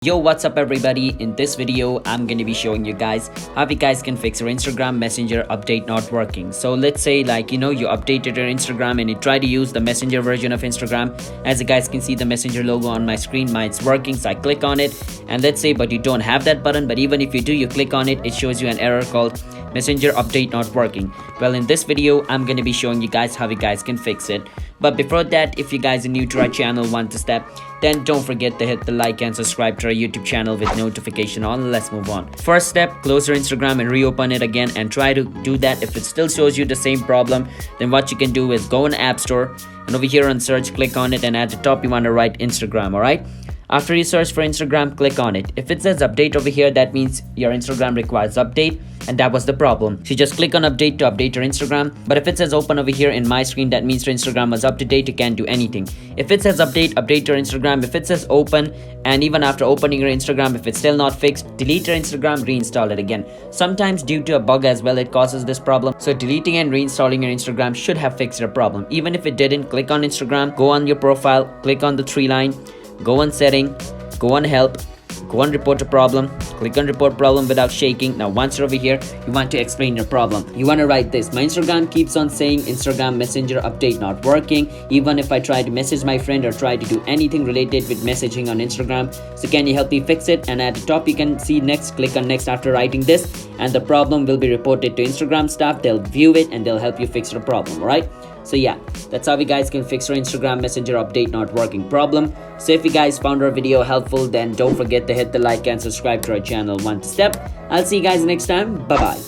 Yo, what's up everybody? In this video I'm going to be showing you guys how you guys can fix your Instagram Messenger update not working. So let's say you updated your Instagram and you try to use the Messenger version of Instagram. As you guys can see, the Messenger logo on my screen, mine's working, so I click on it, and let's say but you don't have that button, but even if you do, you click on it, it shows you an error called Messenger update not working. Well, in this video I'm going to be showing you guys how you guys can fix it. But before that, if you guys are new to our channel, want to step, then don't forget to hit the like and subscribe to our YouTube channel with notification on. Let's move on. First step, close your Instagram and reopen it again, and try to do that. If it still shows you the same problem, then what you can do is go in App Store, and over here on search, click on it, and at the top you want to write Instagram. Alright, after you search for Instagram, click on it. If it says update over here, that means your Instagram requires update, and that was the problem. So just click on update to update your Instagram. But if it says open over here in my screen, that means your Instagram was up to date, you can't do anything. If it says update your Instagram. If it says open, and even after opening your Instagram, if it's still not fixed, delete your Instagram, reinstall it again. Sometimes due to a bug as well, it causes this problem. So deleting and reinstalling your Instagram should have fixed your problem. Even if it didn't, click on Instagram, go on your profile, click on the three line, go on setting, go on help, go on report a problem, click on report problem without shaking. Now once you're over here, you want to explain your problem. You want to write this: my Instagram keeps on saying Instagram Messenger update not working, even if I try to message my friend or try to do anything related with messaging on Instagram. So can you help me fix it? And at the top you can see next, click on next after writing this, and the problem will be reported to Instagram staff. They'll view it and they'll help you fix the problem. Alright, so yeah, that's how you guys can fix your Instagram Messenger update not working problem. So if you guys found our video helpful, then don't forget to hit the like and subscribe to our channel. One step. I'll see you guys next time. Bye bye.